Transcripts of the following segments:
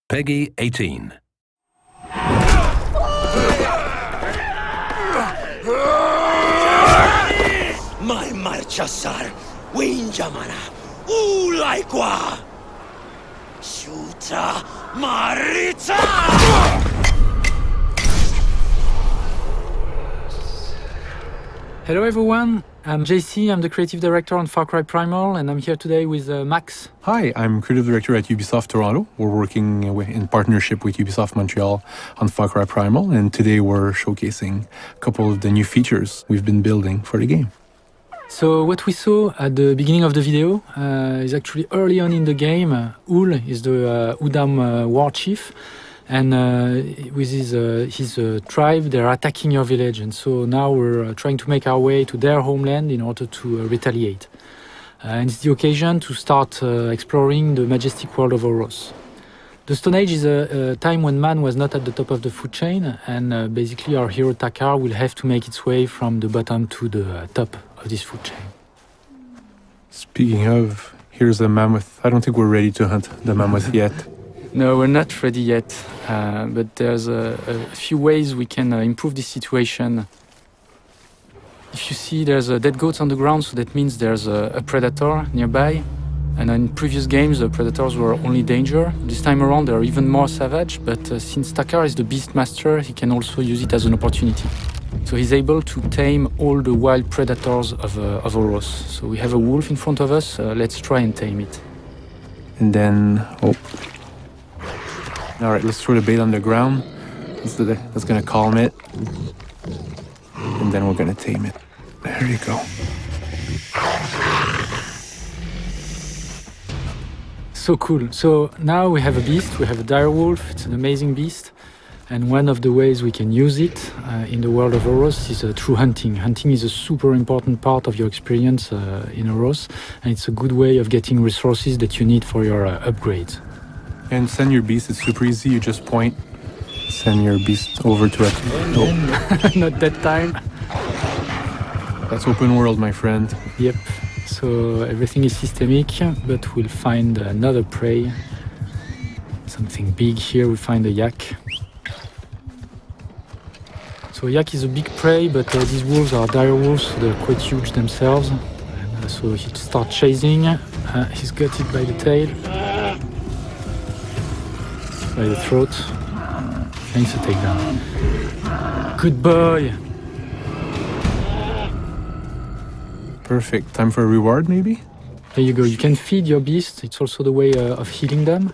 Peggy 18. Mai marchasar, winjamana, ulaikwa, shuta marita. Hello everyone, I'm JC, I'm the creative director on Far Cry Primal, and I'm here today with Max. Hi, I'm creative director at Ubisoft Toronto. We're working in partnership with Ubisoft Montreal on Far Cry Primal, and today we're showcasing a couple of the new features we've been building for the game. So what we saw at the beginning of the video is actually early on in the game. Ul is the Udam war chief, and with his tribe, they're attacking your village, and so now we're trying to make our way to their homeland in order to retaliate. And it's the occasion to start exploring the majestic world of Oros. The Stone Age is a time when man was not at the top of the food chain, and basically our hero Takar will have to make its way from the bottom to the top of this food chain. Speaking of, here's a mammoth. I don't think we're ready to hunt the mammoth yet. No, we're not ready yet, but there's a few ways we can improve this situation. If you see, there's dead goats on the ground, so that means there's a predator nearby. And in previous games, the predators were only danger. This time around, they're even more savage, but since Takar is the beast master, he can also use it as an opportunity. So he's able to tame all the wild predators of Oros. So we have a wolf in front of us, let's try and tame it. And then, all right, let's throw the bait on the ground. That's gonna calm it. And then we're gonna tame it. There you go. So cool. So now we have a beast, we have a dire wolf, it's an amazing beast. And one of the ways we can use it in the world of Oros is through hunting. Hunting is a super important part of your experience in Oros, and it's a good way of getting resources that you need for your upgrades. And send your beast, it's super easy. You just point, send your beast over to it. Oh. Not that time. That's open world, my friend. Yep. So everything is systemic, but we'll find another prey. Something big here, we find a yak. So yak is a big prey, but these wolves are dire wolves, so they're quite huge themselves. And so he starts chasing. He's got it by the tail, by the throat. Thanks to take down. Good boy. Perfect. Time for a reward, maybe? There you go. You can feed your beast. It's also the way of healing them.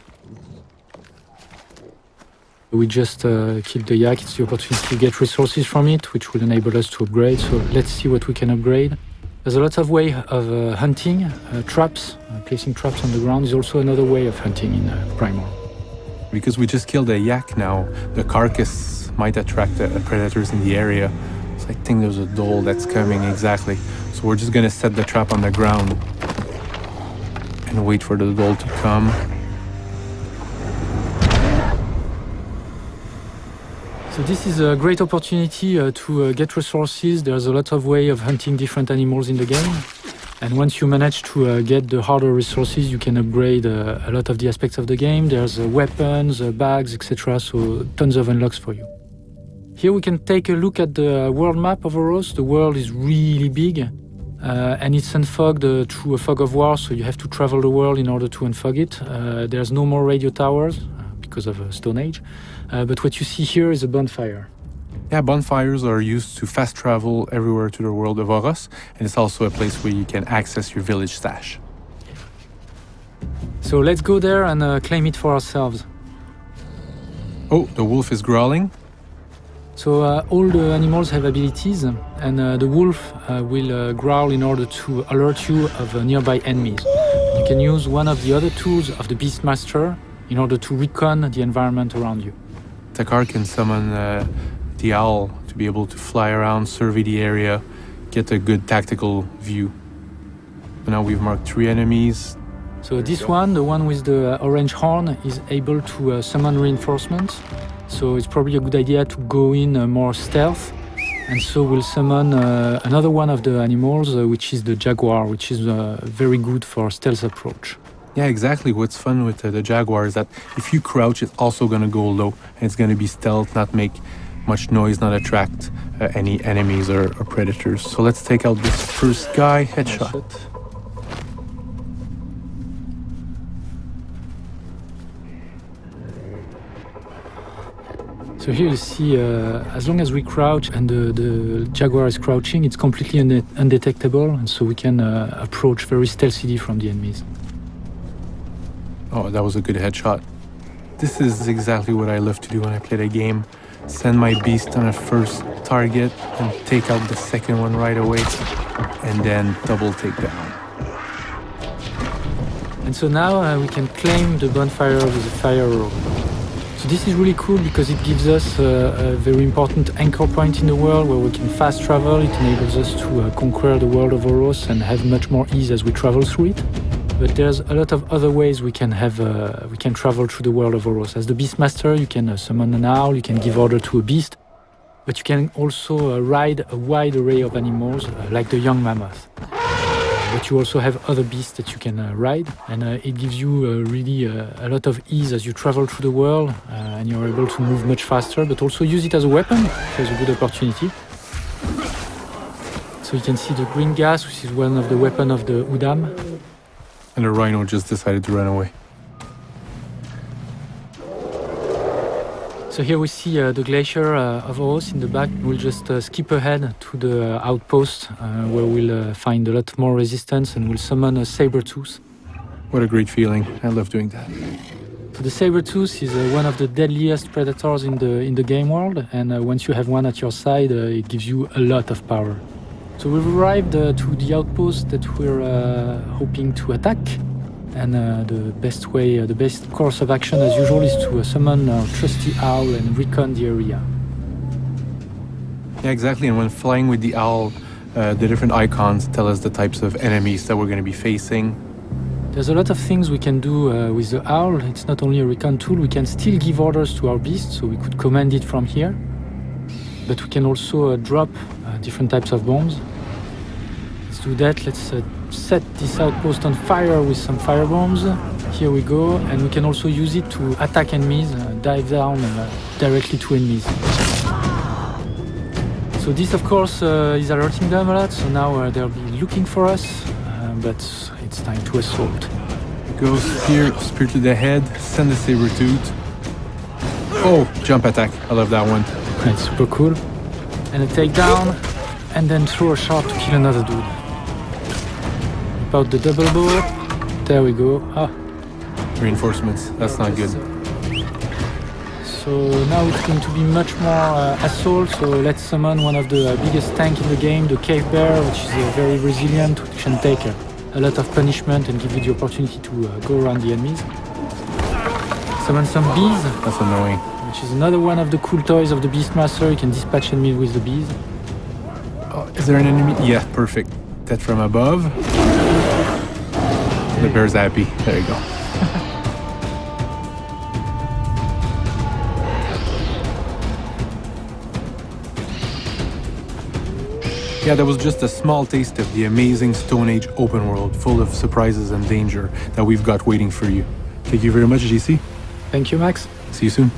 We just killed the yak. It's the opportunity to get resources from it, which will enable us to upgrade. So let's see what we can upgrade. There's a lot of way of hunting. Traps, placing traps on the ground is also another way of hunting in Primal. Because we just killed a yak now, the carcass might attract predators in the area. So I think there's a dhole that's coming, exactly. So we're just gonna set the trap on the ground and wait for the dhole to come. So this is a great opportunity to get resources. There's a lot of way of hunting different animals in the game. And once you manage to get the harder resources, you can upgrade a lot of the aspects of the game. There's weapons, bags, etc. So tons of unlocks for you. Here we can take a look at the world map of Oros. The world is really big, and it's unfogged through a fog of war, so you have to travel the world in order to unfog it. There's no more radio towers because of Stone Age, but what you see here is a bonfire. Yeah, bonfires are used to fast travel everywhere to the world of Oros, and it's also a place where you can access your village stash. So let's go there and claim it for ourselves. Oh, the wolf is growling. So all the animals have abilities, and the wolf will growl in order to alert you of nearby enemies. You can use one of the other tools of the Beastmaster in order to recon the environment around you. Takar can summon the owl to be able to fly around, survey the area, get a good tactical view. Now we've marked 3 enemies. So this one, the one with the orange horn, is able to summon reinforcements. So it's probably a good idea to go in more stealth. And so we'll summon another one of the animals, which is the jaguar, which is very good for stealth approach. Yeah, exactly. What's fun with the Jaguar is that if you crouch, it's also going to go low. And it's going to be stealth, not make much noise, not attract any enemies or predators. So let's take out this first guy. Headshot. So here you see, as long as we crouch and the Jaguar is crouching, it's completely undetectable, and so we can approach very stealthily from the enemies. Oh, that was a good headshot. This is exactly what I love to do when I play the game. Send my beast on a first target and take out the second one right away, and then double takedown. And so now we can claim the bonfire with a fire arrow. So this is really cool because it gives us a very important anchor point in the world where we can fast travel. It enables us to conquer the world of Oros and have much more ease as we travel through it. But there's a lot of other ways we can travel through the world of Oros. As the Beastmaster, you can summon an owl, you can give order to a beast, but you can also ride a wide array of animals, like the young mammoth. But you also have other beasts that you can ride, and it gives you really a lot of ease as you travel through the world, and you're able to move much faster, but also use it as a weapon, which is a good opportunity. So you can see the green gas, which is one of the weapons of the Udam. And the rhino just decided to run away. So here we see the glacier of Oros in the back. We'll just skip ahead to the outpost where we'll find a lot more resistance and we'll summon a saber-tooth. What a great feeling. I love doing that. So the saber-tooth is one of the deadliest predators in the game world, and once you have one at your side, it gives you a lot of power. So we've arrived to the outpost that we're hoping to attack. And the best course of action as usual is to summon our trusty owl and recon the area. Yeah, exactly. And when flying with the owl, the different icons tell us the types of enemies that we're going to be facing. There's a lot of things we can do with the owl. It's not only a recon tool, we can still give orders to our beast, so we could command it from here. But we can also drop different types of bombs. Let's do that. Let's set this outpost on fire with some fire bombs. Here we go, and we can also use it to attack enemies, dive down directly to enemies. So this of course is alerting them a lot, so now they'll be looking for us, but it's time to assault. Go spear to the head, send the saber-tooth. Oh, jump attack, I love that one. It's super cool. And a takedown, and then throw a shot to kill another dude. About the double bow. There we go. Reinforcements, that's not good. So now it's going to be much more assault, so let's summon one of the biggest tanks in the game, the cave bear, which is very resilient, which can take a lot of punishment and give you the opportunity to go around the enemies. Summon some bees. That's annoying. Which is another one of the cool toys of the Beastmaster. You can dispatch enemies with the bees. Oh, is there an enemy? Yeah, perfect. That from above. The bear's happy. There you go. Yeah, that was just a small taste of the amazing Stone Age open world, full of surprises and danger that we've got waiting for you. Thank you very much, GC. Thank you, Max. See you soon.